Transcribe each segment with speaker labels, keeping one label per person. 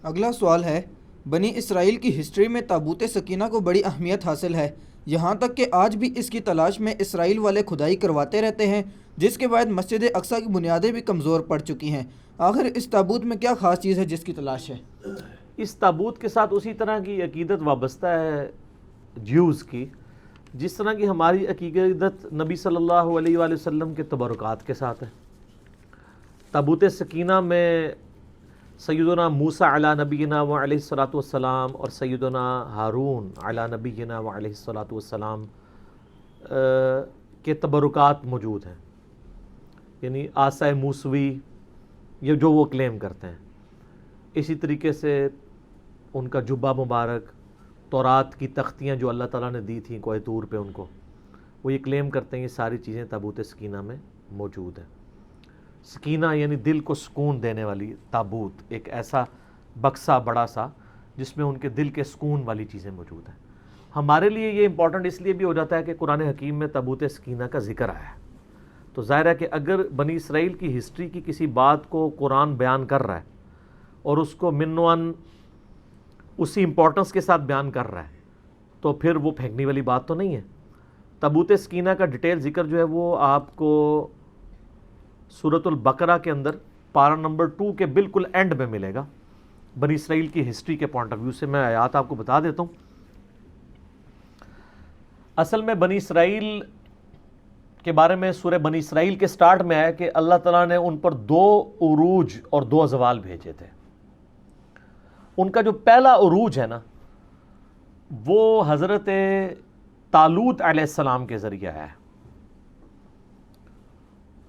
Speaker 1: اگلا سوال ہے، بنی اسرائیل کی ہسٹری میں تابوت سکینہ کو بڑی اہمیت حاصل ہے، یہاں تک کہ آج بھی اس کی تلاش میں اسرائیل والے کھدائی کرواتے رہتے ہیں، جس کے بعد مسجد اقصیٰ کی بنیادیں بھی کمزور پڑ چکی ہیں۔ آخر اس تابوت میں کیا خاص چیز ہے جس کی تلاش ہے؟
Speaker 2: اس تابوت کے ساتھ اسی طرح کی عقیدت وابستہ ہے جیوز کی، جس طرح کی ہماری عقیدت نبی صلی اللہ علیہ وآلہ وسلم کے تبرکات کے ساتھ ہے۔ تابوت سکینہ میں سیدنا موسیٰ علی نبینا و علیہ الصلاۃ والسلام اور سیدنا ہارون علی نبینا و علیہ الصلاۃ والسلام کے تبرکات موجود ہیں، یعنی عصا موسوی یہ جو وہ کلیم کرتے ہیں۔ اسی طریقے سے ان کا جبہ مبارک، تورات کی تختیاں جو اللہ تعالیٰ نے دی تھیں کوہ طور پہ ان کو، وہ یہ کلیم کرتے ہیں یہ ساری چیزیں تابوت سکینہ میں موجود ہیں۔ سکینہ یعنی دل کو سکون دینے والی تابوت، ایک ایسا بکسا بڑا سا جس میں ان کے دل کے سکون والی چیزیں موجود ہیں۔ ہمارے لیے یہ امپورٹنٹ اس لیے بھی ہو جاتا ہے کہ قرآن حکیم میں تابوت سکینہ کا ذکر آیا ہے، تو ظاہر ہے کہ اگر بنی اسرائیل کی ہسٹری کی کسی بات کو قرآن بیان کر رہا ہے اور اس کو منوان اسی امپورٹنس کے ساتھ بیان کر رہا ہے تو پھر وہ پھینکنے والی بات تو نہیں ہے۔ تابوت سکینہ کا ڈیٹیل ذکر جو ہے وہ آپ کو سورۃ البقرہ کے اندر پارہ نمبر 2 کے بالکل اینڈ میں ملے گا۔ بنی اسرائیل کی ہسٹری کے پوائنٹ آف ویو سے میں آیات آپ کو بتا دیتا ہوں۔ اصل میں بنی اسرائیل کے بارے میں سورہ بنی اسرائیل کے سٹارٹ میں ہے کہ اللہ تعالیٰ نے ان پر 2 عروج اور 2 زوال بھیجے تھے۔ ان کا جو پہلا عروج ہے نا وہ حضرت طالوت علیہ السلام کے ذریعے ہے،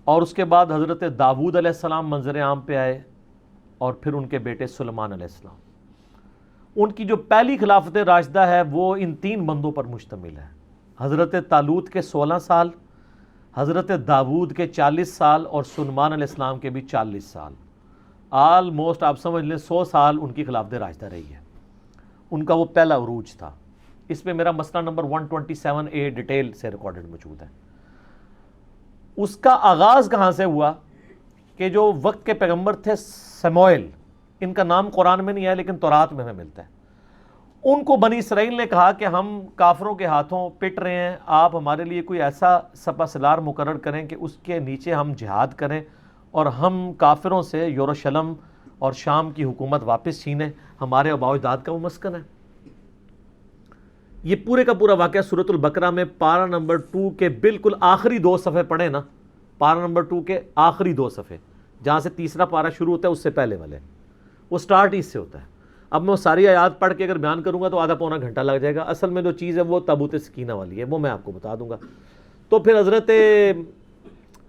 Speaker 2: اور اس کے بعد حضرت داؤد علیہ السلام منظر عام پہ آئے، اور پھر ان کے بیٹے سلیمان علیہ السلام۔ ان کی جو پہلی خلافت راشدہ ہے وہ ان 3 بندوں پر مشتمل ہے، حضرت طالوت کے 16 سال، حضرت داؤد کے 40 سال اور سلیمان علیہ السلام کے بھی 40 سال۔ آلموسٹ آپ سمجھ لیں 100 سال ان کی خلافت راشدہ رہی ہے۔ ان کا وہ پہلا عروج تھا۔ اس میں میرا مسئلہ نمبر 127A ڈیٹیل سے ریکارڈڈ موجود ہے۔ اس کا آغاز کہاں سے ہوا کہ جو وقت کے پیغمبر تھے سموئیل، ان کا نام قرآن میں نہیں ہے لیکن تورات میں ہمیں ملتا ہے، ان کو بنی اسرائیل نے کہا کہ ہم کافروں کے ہاتھوں پٹ رہے ہیں، آپ ہمارے لیے کوئی ایسا سپہ سالار مقرر کریں کہ اس کے نیچے ہم جہاد کریں اور ہم کافروں سے یروشلم اور شام کی حکومت واپس چھینیں، ہمارے آباء و اجداد کا وہ مسکن ہے۔ یہ پورے کا پورا واقعہ سورۃ البقرہ میں پارہ نمبر 2 کے بالکل آخری 2 صفحے پڑھیں نا، پارہ نمبر 2 کے آخری 2 صفحے جہاں سے تیسرا پارہ شروع ہوتا ہے اس سے پہلے والے، وہ سٹارٹ اس سے ہوتا ہے۔ اب میں وہ ساری آیات پڑھ کے اگر بیان کروں گا تو آدھا پونا گھنٹہ لگ جائے گا۔ اصل میں جو چیز ہے وہ تابوت سکینہ والی ہے، وہ میں آپ کو بتا دوں گا۔ تو پھر حضرت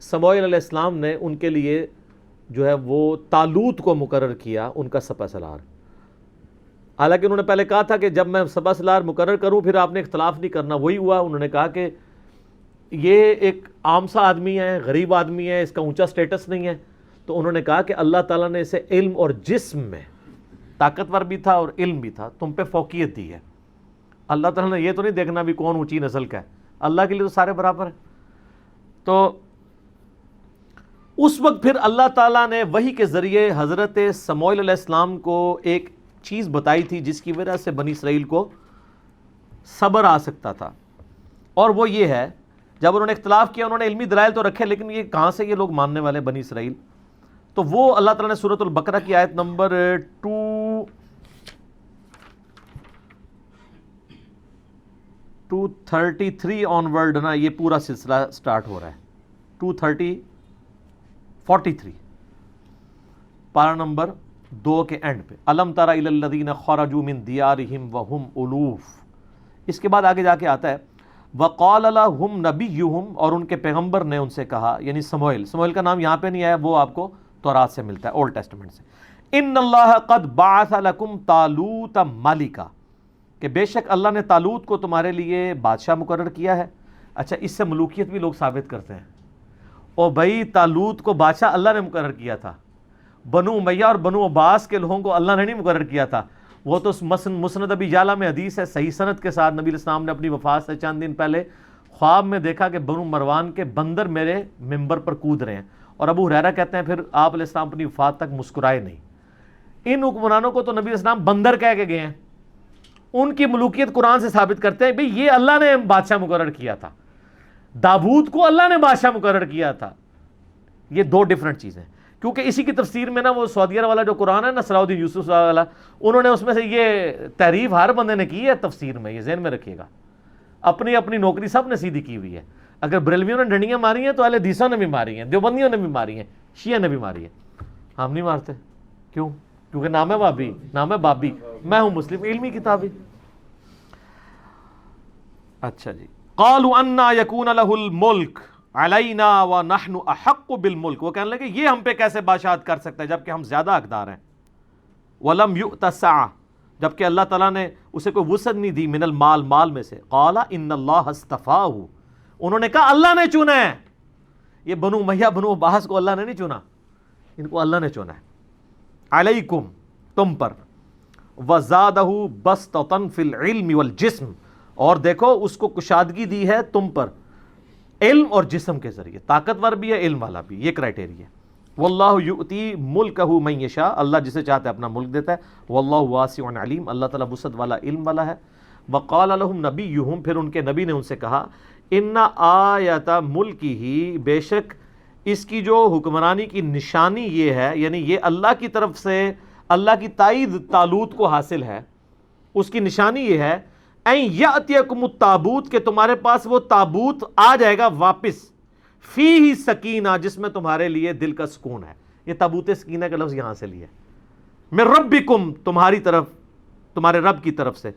Speaker 2: سموئیل علیہ السلام نے ان کے لیے جو ہے وہ طالوت کو مقرر کیا ان کا سپہ سالار۔ حالانکہ انہوں نے پہلے کہا تھا کہ جب میں سپہ سالار مقرر کروں پھر آپ نے اختلاف نہیں کرنا، وہی ہوا۔ انہوں نے کہا کہ یہ ایک عام سا آدمی ہے، غریب آدمی ہے، اس کا اونچا سٹیٹس نہیں ہے، تو انہوں نے کہا کہ اللہ تعالیٰ نے اسے علم اور جسم میں طاقتور بھی تھا اور علم بھی تھا، تم پہ فوقیت دی ہے۔ اللہ تعالیٰ نے یہ تو نہیں دیکھنا بھی کون اونچی نسل کا ہے، اللہ کے لیے تو سارے برابر ہیں۔ تو اس وقت پھر اللہ تعالیٰ نے وحی کے ذریعے حضرت سموئیل علیہ السلام کو ایک چیز بتائی تھی جس کی وجہ سے بنی اسرائیل کو صبر آ سکتا تھا، اور وہ یہ ہے جب انہوں نے اختلاف کیا انہوں نے علمی دلائل تو رکھے لیکن یہ کہاں سے یہ لوگ ماننے والے بنی اسرائیل، تو وہ اللہ تعالیٰ نے سورۃ البقرہ کی آیت نمبر 233 آن ورڈ نا یہ پورا سلسلہ سٹارٹ ہو رہا ہے 243 پارہ نمبر 2 کے اینڈ پہ، الم تر الی الذین خرجوا من دیارہم وہم الوف۔ اس کے بعد آگے جا کے آتا ہے وقال لهم نبیہم، اور ان کے پیغمبر نے ان سے کہا، یعنی سموئیل کا نام یہاں پہ نہیں آیا، وہ آپ کو تورات سے ملتا ہے، اولڈ ٹیسٹمنٹ سے۔ ان اللہ قد بعث لکم طالوت ملکا، کہ بے شک اللہ نے طالوت کو تمہارے لیے بادشاہ مقرر کیا ہے۔ اچھا، اس سے ملوکیت بھی لوگ ثابت کرتے ہیں، اور بھائی طالوت کو بادشاہ اللہ نے مقرر کیا تھا، بنو امیہ اور بنو عباس کے لوگوں کو اللہ نے نہیں مقرر کیا تھا۔ وہ تو مسند ابی یعلا میں حدیث ہے صحیح سند کے ساتھ، نبی علیہ السلام نے اپنی وفات سے چند دن پہلے خواب میں دیکھا کہ بنو مروان کے بندر میرے ممبر پر کود رہے ہیں، اور ابو ہریرہ کہتے ہیں پھر آپ علیہ السلام اپنی وفات تک مسکرائے نہیں۔ ان حکمرانوں کو تو نبی اسلام بندر کہہ کے گئے ہیں. ان کی ملوکیت قرآن سے ثابت کرتے ہیں بھئی یہ اللہ نے بادشاہ مقرر کیا تھا, داؤد کو اللہ نے بادشاہ مقرر کیا تھا. یہ دو ڈیفرنٹ چیزیں. کیونکہ اسی کی تفسیر میں نا وہ سعودیہ والا جو قرآن ہے نا, صلاح الدین یوسف والا, انہوں نے اس میں سے یہ تعریف ہر بندے نے کی ہے تفسیر میں, یہ ذہن میں رکھیے گا. اپنی اپنی نوکری سب نے سیدھی کی ہوئی ہے. اگر بریلویوں نے ڈنڈیاں ماری ہیں تو اہل حدیثوں نے بھی ماری ہیں, دیوبندیوں نے بھی ماری ہیں, شیعہ نے بھی ماری ہے. ہم نہیں مارتے. کیوں؟ کیونکہ نام ہے بابی, نام ہے بابی, میں ہوں مسلم, علمی کتابی. اچھا جی. قالوا انا یکون لہ الملک علینا ونحن احق بالملک, وہ کہنے لگے یہ ہم پہ کیسے بادشاہت کر سکتا ہے جبکہ ہم زیادہ حقدار ہیں. ولم یؤت سعہ, جبکہ اللہ تعالیٰ نے اسے کوئی وسعت نہیں دی, من المال, مال میں سے. قال ان اللہ اصطفاہ, انہوں نے کہا اللہ نے چنا ہے. یہ بنو امیہ بنو عباس کو اللہ نے نہیں چنا, ان کو اللہ نے چنا ہے. علیکم, تم پر. وزادہ بسطۃ فی العلم والجسم, اور دیکھو اس کو کشادگی دی ہے تم پر علم اور جسم کے ذریعے, طاقتور بھی ہے علم والا بھی, یہ کرائٹیریا. واللہ یؤتی ملکہ من یشاء, اللہ جسے چاہتا ہے اپنا ملک دیتا ہے. واللہ واسع علیم, اللہ تعالیٰ وسعت والا علم والا ہے. وقال لهم نبیہم, پھر ان کے نبی نے ان سے کہا, ان آیت ملکہ, بے شک اس کی جو حکمرانی کی نشانی یہ ہے, یعنی یہ اللہ کی طرف سے اللہ کی تائید طالوت کو حاصل ہے, اس کی نشانی یہ ہے این یاتیکم التابوت, کہ تمہارے پاس وہ تابوت آ جائے گا واپس, فیہ سکینہ, جس میں تمہارے لیے دل کا سکون ہے. یہ تابوت سکینہ کا لفظ یہاں سے لیا, من ربکم, تمہاری طرف, تمہارے رب کی طرف سے.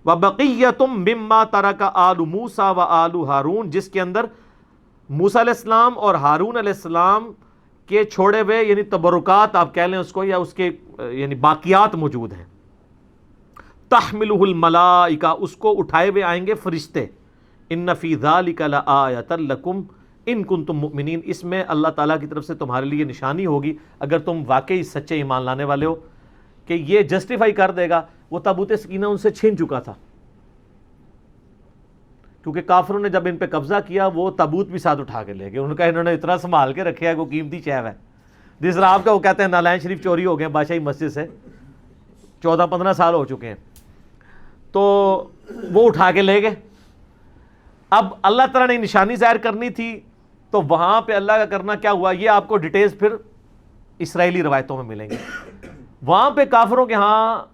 Speaker 2: وبقیۃ مما ترک آل موسیٰ و آل ہارون, جس کے اندر موسیٰ علیہ السلام اور ہارون علیہ السلام کے چھوڑے ہوئے یعنی تبرکات آپ کہہ لیں اس کو, یا اس کے یعنی باقیات موجود ہیں. تحملہ الملائکہ, اس کو اٹھائے ہوئے آئیں گے فرشتے. ان فی ذلک لآیۃ لکم ان کنتم مؤمنین, اس میں اللہ تعالیٰ کی طرف سے تمہارے لیے نشانی ہوگی اگر تم واقعی سچے ایمان لانے والے ہو, کہ یہ جسٹیفائی کر دے گا. وہ تابوت سکینہ ان سے چھن چکا تھا, کیونکہ کافروں نے جب ان پہ قبضہ کیا وہ تابوت بھی ساتھ اٹھا کے لے گئے. انہوں نے کہا انہوں نے اتنا سنبھال کے رکھا ہے, کوئی قیمتی چیز ہے. جس طرح آپ کا وہ کہتے ہیں نالائن شریف چوری ہو گئے بادشاہی مسجد سے, 14-15 سال ہو چکے ہیں, تو وہ اٹھا کے لے گئے. اب اللہ تعالیٰ نے نشانی ظاہر کرنی تھی, تو وہاں پہ اللہ کا کرنا کیا ہوا, یہ آپ کو ڈیٹیلز پھر اسرائیلی روایتوں میں ملیں گے. وہاں پہ کافروں کے ہاں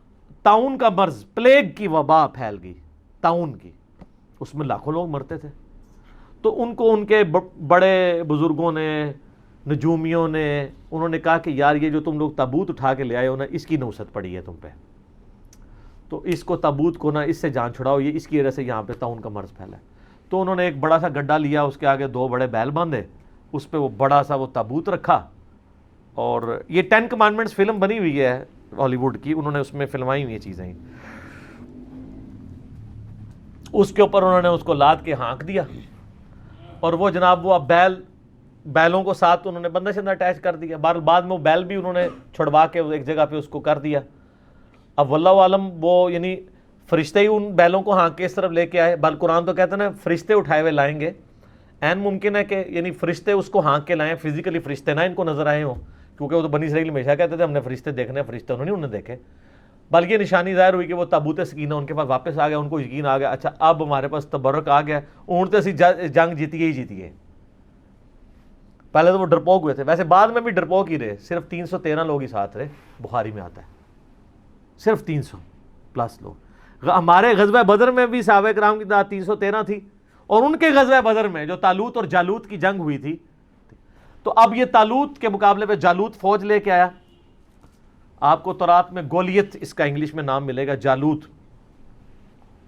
Speaker 2: طاعون کا مرض, پلیگ کی وبا پھیل گئی, طاعون کی, اس میں لاکھوں لوگ مرتے تھے. تو ان کو ان کے بڑے بزرگوں نے, نجومیوں نے, انہوں نے کہا کہ یار یہ جو تم لوگ تابوت اٹھا کے لے آئے ہو نا, اس کی نوست پڑی ہے تم پہ, تو اس کو تابوت کو نا اس سے جان چھڑاؤ, یہ اس کی وجہ سے یہاں پہ طاعون کا مرض پھیلا ہے. تو انہوں نے ایک بڑا سا گڈھا لیا, اس کے آگے 2 بڑے بیل باندھے, اس پہ وہ بڑا سا وہ تابوت رکھا. اور یہ 10 کمانڈمنٹس فلم بنی ہوئی ہے ہالی ووڈ کی, انہوں نے اس میں فلمائی ہوئی ہیں چیزیں. اس کے اوپر انہوں نے اس کو لاد کے ہانک دیا, اور وہ جناب وہ اب بیلوں کو ساتھ انہوں نے بندہ شندہ اٹیچ کر دیا. بعد میں وہ بیل بھی انہوں نے چھڑوا کے ایک جگہ پہ اس کو کر دیا. اب واللہ عالم وہ یعنی فرشتے ہی ان بیلوں کو ہانک کے اس طرف لے کے آئے. بل قرآن تو کہتے ہیں نا فرشتے اٹھائے ہوئے لائیں گے. این ممکن ہے کہ یعنی فرشتے اس کو ہانک کے لائیں, فزیکلی فرشتے نہ ان کو نظر آئے ہوں, کیونکہ وہ تو بنی اسرائیل ہمیشہ کہتے تھے ہم نے فرشتے دیکھنے ہیں, فرشتے انہوں نے دیکھے. بلکہ نشانی ظاہر ہوئی کہ وہ تابوت سکینہ ان کے پاس واپس آ گیا, ان کو یقین آ گیا اچھا اب ہمارے پاس تبرک آ گیا, اونٹتے سی جنگ جیتی گئی. پہلے تو وہ ڈرپوک ہوئے تھے, ویسے بعد میں بھی ڈرپوک ہی رہے, صرف 313 لوگ ہی ساتھ رہے, بخاری میں آتا ہے صرف 300+ لوگ. ہمارے غزوہ بدر میں بھی صحابہ کرام کی تعداد 313 تھی, اور ان کے غزوہ بدر میں جو طالوت اور جالوت کی جنگ ہوئی تھی, تو اب یہ طالوت کے مقابلے پہ جالوت فوج لے کے آیا. آپ کو تورات میں گولیت اس کا انگلش میں نام ملے گا, جالوت.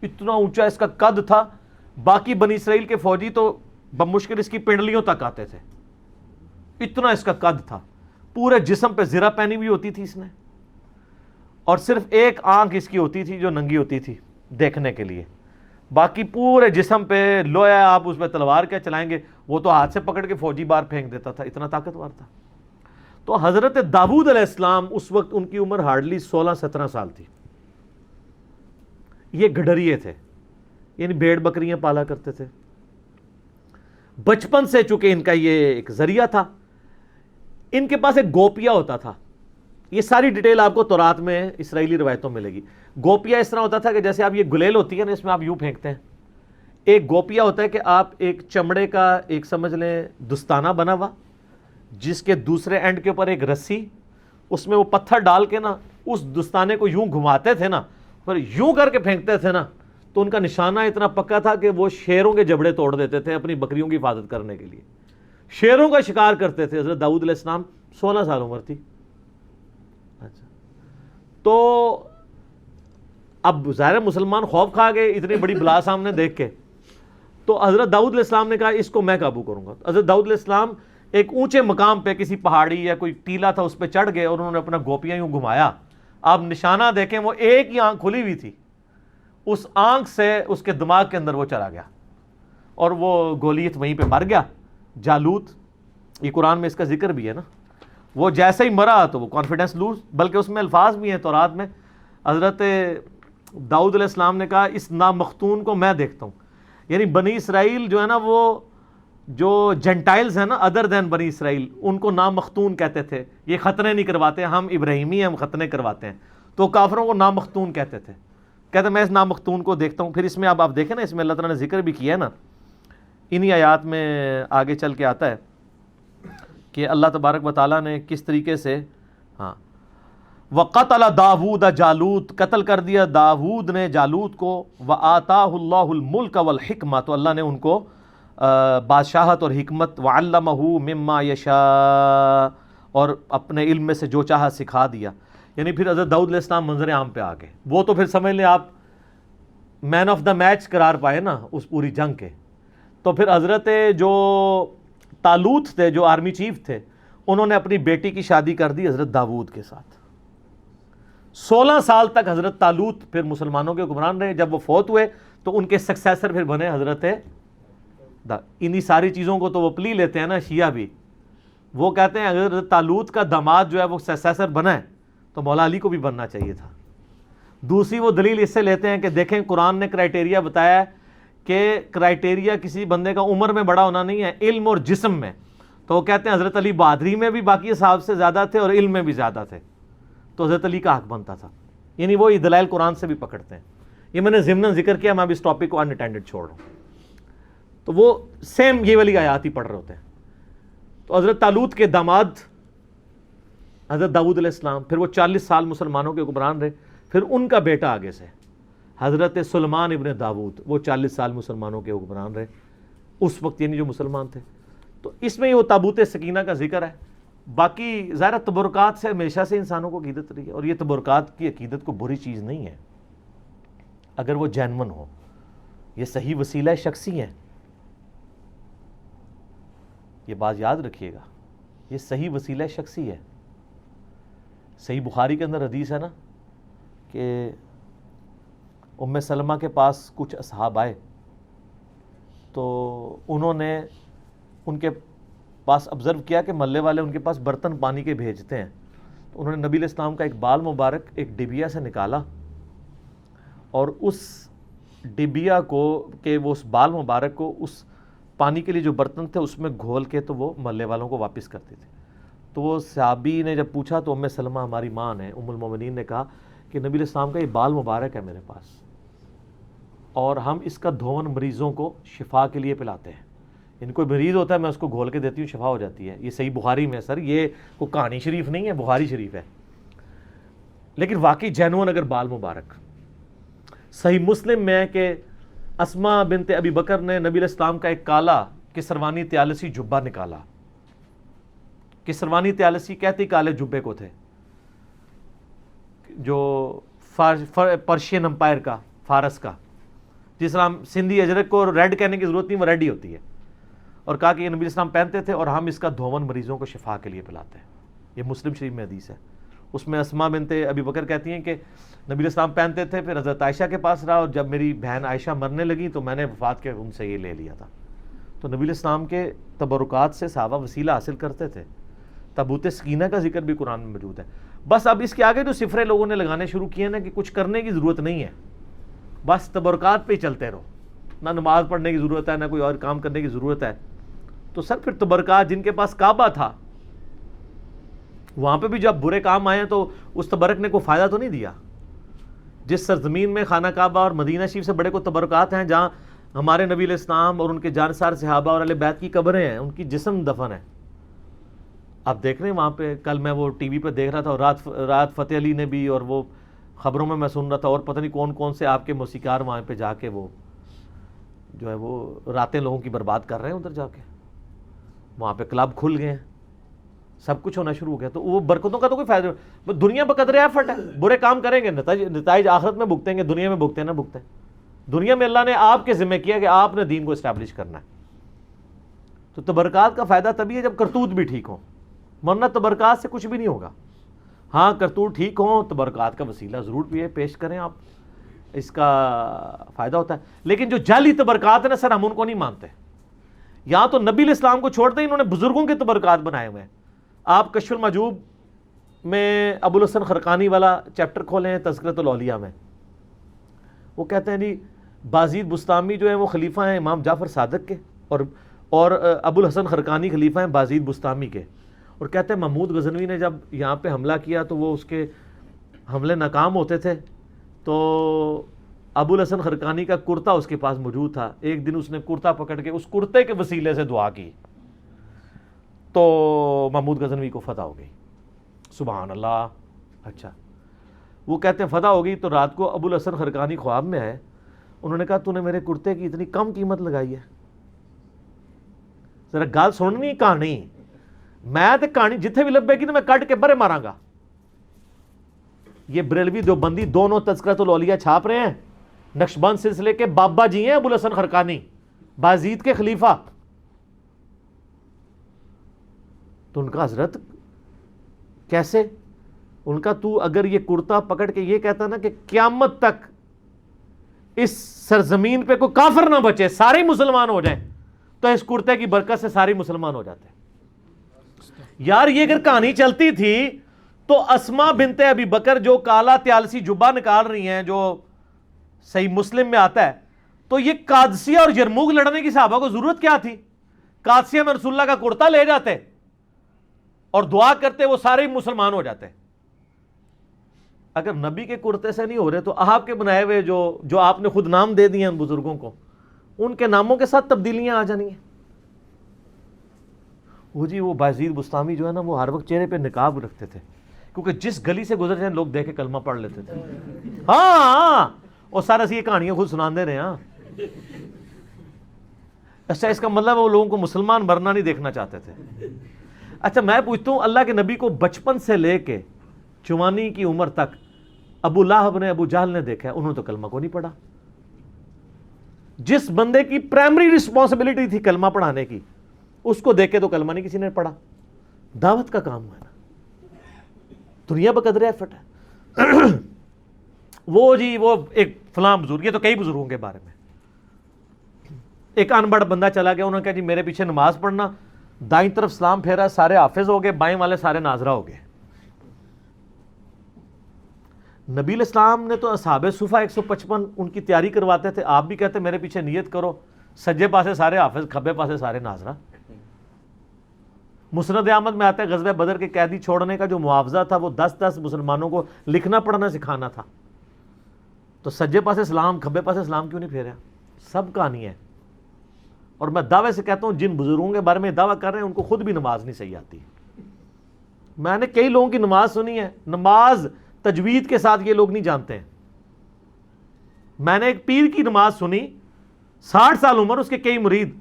Speaker 2: اتنا اونچا اس کا قد تھا, باقی بنی اسرائیل کے فوجی تو بمشکل اس کی پنڈلیوں تک آتے تھے, اتنا اس کا قد تھا. پورے جسم پہ زرہ پہنی ہوئی ہوتی تھی اس نے, اور صرف ایک آنکھ اس کی ہوتی تھی جو ننگی ہوتی تھی دیکھنے کے لیے, باقی پورے جسم پہ لویا. آپ اس پہ تلوار کیا چلائیں گے, وہ تو ہاتھ سے پکڑ کے فوجی بار پھینک دیتا تھا, اتنا طاقتور تھا. تو حضرت داؤد علیہ السلام اس وقت ان کی عمر ہارڈلی 16-17 سال تھی. یہ گڈریے تھے, یعنی بھیڑ بکریاں پالا کرتے تھے. بچپن سے چونکہ ان کا یہ ایک ذریعہ تھا, ان کے پاس ایک گوپیا ہوتا تھا, یہ ساری ڈیٹیل آپ کو تورات میں اسرائیلی روایتوں میں ملے گی. گوپیا اس طرح ہوتا تھا کہ جیسے آپ یہ گلیل ہوتی ہے نا، اس میں آپ یوں پھینکتے ہیں. ایک گوپیا ہوتا ہے کہ آپ ایک چمڑے کا ایک سمجھ لیں دستانہ بنا ہوا، جس کے دوسرے اینڈ کے اوپر ایک رسی، اس میں وہ پتھر ڈال کے نا اس دستانے کو یوں گھماتے تھے نا، پر یوں کر کے پھینکتے تھے نا، تو ان کا نشانہ اتنا پکا تھا کہ وہ شیروں کے جبڑے توڑ دیتے تھے اپنی بکریوں کی حفاظت کرنے کے لیے. شیروں کا شکار کرتے تھے. حضرت داؤد علیہ السلام 16 سال عمر تھی. اچھا، تو اب ظاہر مسلمان خوف کھا گئے اتنی بڑی بلا سامنے دیکھ کے. تو حضرت داؤد علیہ السلام نے کہا اس کو میں قابو کروں گا. حضرت داؤد علیہ السلام ایک اونچے مقام پہ کسی پہاڑی یا کوئی ٹیلا تھا اس پہ چڑھ گئے اور انہوں نے اپنا گوپیا یوں گھمایا. آپ نشانہ دیکھیں وہ ایک ہی آنکھ کھلی ہوئی تھی، اس آنکھ سے اس کے دماغ کے اندر وہ چلا گیا اور وہ گولیت وہیں پہ مر گیا. جالوت، یہ قرآن میں اس کا ذکر بھی ہے نا، وہ جیسے ہی مرا تو وہ کانفیڈنس لوز، بلکہ اس میں الفاظ بھی ہیں تورات میں. حضرت داؤد علیہ السلام نے کہا اس نامختون کو میں دیکھتا ہوں. یعنی بنی اسرائیل جو ہے نا، وہ جو جنٹائلز ہیں نا ادر دین بنی اسرائیل، ان کو نامختون کہتے تھے. یہ ختنے نہیں کرواتے، ہم ابراہیمی ہم ختنے کرواتے ہیں. تو کافروں کو نامختون کہتے تھے. کہتے میں اس نامختون کو دیکھتا ہوں. پھر اس میں اب آپ دیکھیں نا، اس میں اللہ تعالیٰ نے ذکر بھی کیا ہے نا، انہی آیات میں آگے چل کے آتا ہے کہ اللہ تبارک و تعالیٰ نے کس طریقے سے وَقَتَلَ دَاوُودَ جالوت، قتل کر دیا داود نے جالوت کو. وَآتَاهُ اللَّهُ الْمُلْكَ وَالْحِكْمَةَ، تو اللہ نے ان کو بادشاہت اور حکمت. وَعَلَّمَهُ مِمَّا يَشَاءُ، اور اپنے علم میں سے جو چاہا سکھا دیا. یعنی پھر حضرت داؤد علیہ السلام منظر عام پہ آ گئے. وہ تو پھر سمجھ لیں آپ مین آف دا میچ قرار پائے نا اس پوری جنگ کے. تو پھر حضرت جو طالوت تھے، جو آرمی چیف تھے، انہوں نے اپنی بیٹی کی شادی کر دی حضرت داود کے ساتھ. 16 سال تک حضرت طالوت پھر مسلمانوں کے حکمران رہے. جب وہ فوت ہوئے تو ان کے سکسیسر پھر بنے حضرت انہی ساری چیزوں کو تو وہ پلی لیتے ہیں نا شیعہ بھی. وہ کہتے ہیں حضرت طالوت کا داماد جو ہے وہ سکسیسر بنا ہے تو مولا علی کو بھی بننا چاہیے تھا. دوسری وہ دلیل اس سے لیتے ہیں کہ دیکھیں قرآن نے کرائٹیریا بتایا ہے کہ کرائٹیریا کسی بندے کا عمر میں بڑا ہونا نہیں ہے، علم اور جسم میں. تو وہ کہتے ہیں حضرت علی بہادری میں بھی باقی صاحب سے زیادہ تھے اور علم میں بھی زیادہ تھے، تو حضرت علی کا حق بنتا تھا. یعنی وہ یہ دلائل قرآن سے بھی پکڑتے ہیں. یہ میں نے ضمن ذکر کیا، میں اب اس ٹاپک کو انٹینڈڈ چھوڑ رہا ہوں. تو وہ سیم یہ والی آیات ہی پڑھ رہے ہوتے ہیں. تو حضرت طالوت کے داماد حضرت داؤد علیہ السلام، پھر وہ 40 سال مسلمانوں کے حکمران رہے. پھر ان کا بیٹا آگے سے حضرت سلیمان ابن داود، وہ 40 سال مسلمانوں کے حکمران رہے اس وقت، یعنی جو مسلمان تھے. تو اس میں یہ وہ تابوت سکینہ کا ذکر ہے. باقی ظاہر تبرکات سے ہمیشہ سے انسانوں کو عقیدت رہی ہے، اور یہ تبرکات کی عقیدت کو بری چیز نہیں ہے اگر وہ جینون ہو. یہ صحیح وسیلہ شخصی ہیں، یہ بات یاد رکھیے گا، یہ صحیح وسیلہ شخصی ہے. صحیح بخاری کے اندر حدیث ہے نا کہ ام سلمہ کے پاس کچھ اصحاب آئے تو انہوں نے ان کے پاس آبزرو کیا کہ محلے والے ان کے پاس برتن پانی کے بھیجتے ہیں. تو انہوں نے نبی علیہ السلام کا ایک بال مبارک ایک ڈبیا سے نکالا اور اس ڈبیا کو کہ وہ اس بال مبارک کو اس پانی کے لیے جو برتن تھے اس میں گھول کے تو وہ محلے والوں کو واپس کرتے تھے. تو وہ صحابی نے جب پوچھا تو ام سلمہ ہماری ماں نے، ام المومنین نے کہا کہ نبی علیہ السلام کا یہ بال مبارک ہے میرے پاس، اور ہم اس کا دھون مریضوں کو شفا کے لیے پلاتے ہیں. ان کوئی مریض ہوتا ہے میں اس کو گھول کے دیتی ہوں، شفا ہو جاتی ہے. یہ صحیح بخاری میں سر، یہ کوئی کہانی شریف نہیں ہے، بخاری شریف ہے. لیکن واقعی جینون اگر بال مبارک. صحیح مسلم میں ہے کہ اسماء بنت ابی بکر نے نبی علیہ السلام کا ایک کالا کسروانی طیالسی جبہ نکالا. کسروانی طیالسی کہتے کالے جبے کو تھے، جو پرشین امپائر کا، فارس کا، جس طرح سندھی اجرک کو ریڈ کہنے کی ضرورت نہیں، وہ ریڈ ہی ہوتی ہے. اور کہا کہ یہ نبی اسلام پہنتے تھے اور ہم اس کا دھون مریضوں کو شفا کے لیے پلاتے ہیں. یہ مسلم شریف میں حدیث ہے. اس میں اسماء بنت ابی بکر کہتی ہیں کہ نبی اسلام پہنتے تھے، پھر حضرت عائشہ کے پاس رہا، اور جب میری بہن عائشہ مرنے لگی تو میں نے وفات کے ان سے یہ لے لیا تھا. تو نبی اسلام کے تبرکات سے صحابہ وسیلہ حاصل کرتے تھے. تابوت سکینہ کا ذکر بھی قرآن میں موجود ہے. بس اب اس کے آگے جو صفرے لوگوں نے لگانے شروع کیے نا کہ کچھ کرنے کی ضرورت نہیں ہے، بس تبرکات پہ ہی چلتے رہو، نہ نماز پڑھنے کی ضرورت ہے نہ کوئی اور کام کرنے کی ضرورت ہے. تو سر پھر تبرکات، جن کے پاس کعبہ تھا وہاں پہ بھی جب برے کام آئے ہیں تو اس تبرک نے کوئی فائدہ تو نہیں دیا. جس سرزمین میں خانہ کعبہ اور مدینہ شریف سے بڑے کو تبرکات ہیں، جہاں ہمارے نبی علیہ السلام اور ان کے جانسار صحابہ اور اہل بیت کی قبریں ہیں، ان کی جسم دفن ہے. آپ دیکھ رہے ہیں وہاں پہ، کل میں وہ ٹی وی پہ دیکھ رہا تھا، اور رات فتح علی نے بھی، اور وہ خبروں میں سن رہا تھا، اور پتہ نہیں کون کون سے آپ کے موسیقار وہاں پہ جا کے وہ جو ہے وہ راتیں لوگوں کی برباد کر رہے ہیں. ادھر جا کے وہاں پہ کلب کھل گئے ہیں، سب کچھ ہونا شروع ہو گیا. تو وہ برکتوں کا تو کوئی فائدہ نہیں. دنیا بقدر ایفرٹ ہے، برے کام کریں گے، نتائج آخرت میں بھگتیں گے، دنیا میں بھگتے نہ بھگتے. دنیا میں اللہ نے آپ کے ذمہ کیا کہ آپ نے دین کو اسٹیبلش کرنا ہے. تو تبرکات کا فائدہ تبھی ہے جب کرتوت بھی ٹھیک ہوں، ورنہ تبرکات سے کچھ بھی نہیں ہوگا. ہاں کرتوت ٹھیک ہوں، تبرکات کا وسیلہ ضرور پیش کریں آپ، اس کا فائدہ ہوتا ہے. لیکن جو جعلی تبرکات ہیں نا سر، ہم ان کو نہیں مانتے. یہاں تو نبی علیہ السلام کو چھوڑ دیں، انہوں نے بزرگوں کے تبرکات بنائے ہوئے ہیں. آپ کشف المحجوب میں ابو الحسن خرقانی والا چیپٹر کھولیں ہیں تذکرۃ الاولیاء میں، وہ کہتے ہیں جی بازید بستامی جو ہیں وہ خلیفہ ہیں امام جعفر صادق کے، اور ابو الحسن خرقانی خلیفہ ہیں بازید بستامی کے. اور کہتے ہیں محمود غزنوی نے جب یہاں پہ حملہ کیا تو وہ اس کے حملے ناکام ہوتے تھے، تو ابو الحسن خرقانی کا کرتا اس کے پاس موجود تھا. ایک دن اس نے کرتا پکڑ کے اس کرتے کے وسیلے سے دعا کی تو محمود غزنوی کو فتح ہو گئی. سبحان اللہ. اچھا، وہ کہتے ہیں فتح ہو گئی تو رات کو ابو الحسن خرقانی خواب میں آئے. انہوں نے کہا تو نے میرے کرتے کی اتنی کم قیمت لگائی ہے. ذرا گال سننی کہانی، میں تے کہانی جتھے بھی لبے گی تو میں کٹ کے برے ماراں گا. یہ بریلوی دیوبندی دونوں تذکرۃ الاولیاء چھاپ رہے ہیں. نقشبند سلسلے کے بابا جی ہیں ابو الحسن خرقانی، بازید کے خلیفہ. تو ان کا حضرت کیسے، ان کا تو اگر یہ کرتا پکڑ کے یہ کہتا نا کہ قیامت تک اس سرزمین پہ کوئی کافر نہ بچے، سارے مسلمان ہو جائیں، تو اس کرتے کی برکت سے سارے مسلمان ہو جاتے ہیں. یار یہ اگر کہانی چلتی تھی تو اسما بنت ابی بکر جو کالا تیالسی جبہ نکال رہی ہیں، جو صحیح مسلم میں آتا ہے، تو یہ قادسیہ اور یرموک لڑنے کی صحابہ کو ضرورت کیا تھی؟ قادسیہ میں رسول اللہ کا کرتا لے جاتے اور دعا کرتے، وہ سارے ہی مسلمان ہو جاتے. اگر نبی کے کرتے سے نہیں ہو رہے تو آپ کے بنائے ہوئے جو آپ نے خود نام دے دیے ان بزرگوں کو، ان کے ناموں کے ساتھ تبدیلیاں آ جانی ہیں. وہ جی وہ بازید بستامی جو ہے نا، وہ ہر وقت چہرے پہ نقاب رکھتے تھے، کیونکہ جس گلی سے گزر جائیں لوگ دیکھ کے کلمہ پڑھ لیتے تھے. ہاں اور سارا یہ کہانیاں خود سناندے رہے. ہاں اچھا، اس کا مطلب وہ لوگوں کو مسلمان مرنا نہیں دیکھنا چاہتے تھے. اچھا میں پوچھتا ہوں، اللہ کے نبی کو بچپن سے لے کے جوانی کی عمر تک ابو لہب نے، ابو جہل نے دیکھا ہے، انہوں نے تو کلمہ کو نہیں پڑھا. جس بندے کی پرائمری رسپانسبلٹی تھی کلمہ پڑھانے کی، اس کو دیکھ کے تو کلمہ نہیں کسی نے پڑھا. دعوت کا کام ہے نا، دنیا بقدر ایفٹ ہے. وہ جی وہ ایک فلاں بزرگ، یہ تو کئی بزرگوں کے بارے میں، ایک ان پڑھ بندہ چلا گیا، انہوں نے کہا جی میرے پیچھے نماز پڑھنا، دائیں طرف سلام پھیرا، سارے حافظ ہو گئے، بائیں والے سارے ناظرہ ہو گئے. نبی علیہ السلام نے تو اصحاب صفہ 155 ان کی تیاری کرواتے تھے. آپ بھی کہتے میرے پیچھے نیت کرو، سجے پاسے سارے حافظ، کھبے پاسے سارے ناظرہ. مسند احمد میں آتا ہے غزوہ بدر کے قیدی چھوڑنے کا جو معاوضہ تھا وہ 10 مسلمانوں کو لکھنا پڑھنا سکھانا تھا. تو سجے پاسے سلام، کھبے پاسے سلام کیوں نہیں پھیرا؟ سب کہانی ہے. اور میں دعوے سے کہتا ہوں جن بزرگوں کے بارے میں دعویٰ کر رہے ہیں ان کو خود بھی نماز نہیں صحیح آتی. میں نے کئی لوگوں کی نماز سنی ہے، نماز تجوید کے ساتھ یہ لوگ نہیں جانتے ہیں. میں نے ایک پیر کی نماز سنی، 60 سال عمر، اس کے کئی مرید،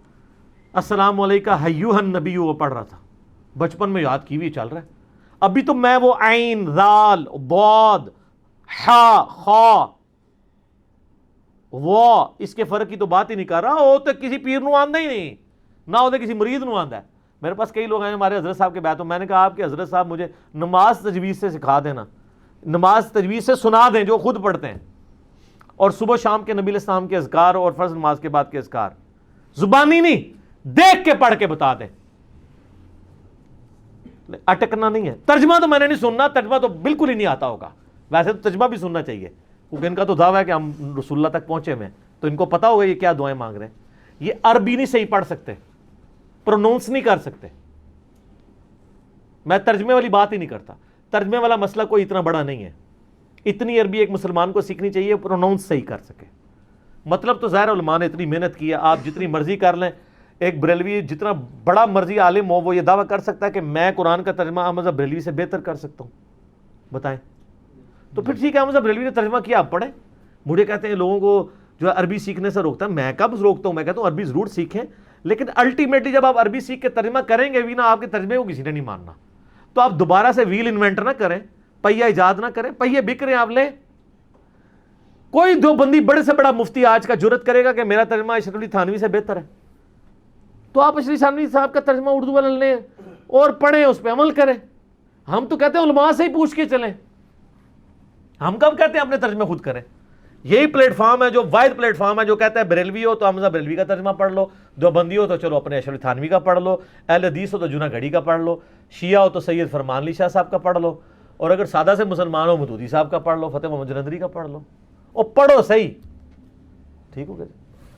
Speaker 2: السلام علیکہ ایھا النبی وہ پڑھ رہا تھا. بچپن میں یاد کی ہوئی چل رہا ہے. ابھی تو میں وہ عین، ذال، ضاد، حا، خا، وہ اس کے فرق کی تو بات ہی نہیں کر رہا. وہ تو کسی پیر نو آندہ ہی نہیں، نہ وہ کسی مرید نو آندہ ہے. میرے پاس کئی لوگ ہیں ہمارے حضرت صاحب کے بیعت میں نے کہا آپ کے حضرت صاحب مجھے نماز تجوید سے سکھا دینا، نماز تجوید سے سنا دیں جو خود پڑھتے ہیں، اور صبح شام کے نبی علیہ السلام کے اذکار اور فرض نماز کے بعد کے اذکار زبانی نہیں، دیکھ کے پڑھ کے بتا دیں. اٹکنا نہیں ہے. ترجمہ تو میں نے نہیں سننا، ترجمہ تو بالکل ہی نہیں آتا ہوگا. ویسے تو ترجمہ بھی سننا چاہیے کیونکہ ان کا تو دعویٰ ہے کہ ہم رسول اللہ تک پہنچے ہوئے ہیں، تو ان کو پتا ہوگا یہ کیا دعائیں مانگ رہے ہیں. یہ عربی نہیں صحیح پڑھ سکتے، پرونونس نہیں کر سکتے. میں ترجمے والی بات ہی نہیں کرتا. ترجمے والا مسئلہ کوئی اتنا بڑا نہیں ہے. اتنی عربی ایک مسلمان کو سیکھنی چاہیے پروناؤنس صحیح کر سکے. مطلب تو ظاہر علماء نے اتنی محنت کی ہے, آپ جتنی مرضی کر لیں. ایک بریلوی جتنا بڑا مرضی عالم ہو وہ یہ دعویٰ کر سکتا ہے کہ میں قرآن کا ترجمہ احمد رضا بریلوی سے بہتر کر سکتا ہوں. بتائیں. تو پھر ٹھیک ہے, احمد رضا بریلوی نے ترجمہ کیا, آپ پڑھیں. مجھے کہتے ہیں لوگوں کو جو ہے عربی سیکھنے سے روکتا ہے, میں کب روکتا ہوں؟ میں کہتا ہوں عربی ضرور سیکھیں, لیکن الٹیمیٹلی جب آپ عربی سیکھ کے ترجمہ کریں گے بھی نا, آپ کے ترجمے کو کسی نے نہیں ماننا. تو آپ دوبارہ سے ویل انوینٹ نہ کریں, پہیہ ایجاد نہ کریں. پہیے بک رہے ہیں, آپ لیں. کوئی دو بندی بڑے سے بڑا مفتی آج کا جرت کرے گا کہ میرا ترجمہ اشرف علی تھانوی سے بہتر ہے, تو آپ اشرف علی تھانوی صاحب کا ترجمہ اردو والا لیں اور پڑھیں, اس پہ عمل کریں. ہم تو کہتے ہیں علماء سے ہی پوچھ کے چلیں. ہم کب کہتے ہیں اپنے ترجمے خود کریں؟ یہی پلیٹ فارم ہے جو واحد پلیٹ فارم ہے جو کہتا ہے بریلوی ہو تو حمزہ بریلوی کا ترجمہ پڑھ لو, دیوبندی ہو تو چلو اپنے اشرف علی تھانوی کا پڑھ لو, اہل حدیث ہو تو جناح گھڑی کا پڑھ لو, شیعہ ہو تو سید فرمان علی شاہ صاحب کا پڑھ لو, اور اگر سادہ سے مسلمان ہو مودودی صاحب کا پڑھ لو, فتح محمد جلندری کا پڑھ لو, اور پڑھو صحیح. ٹھیک ہو گیا.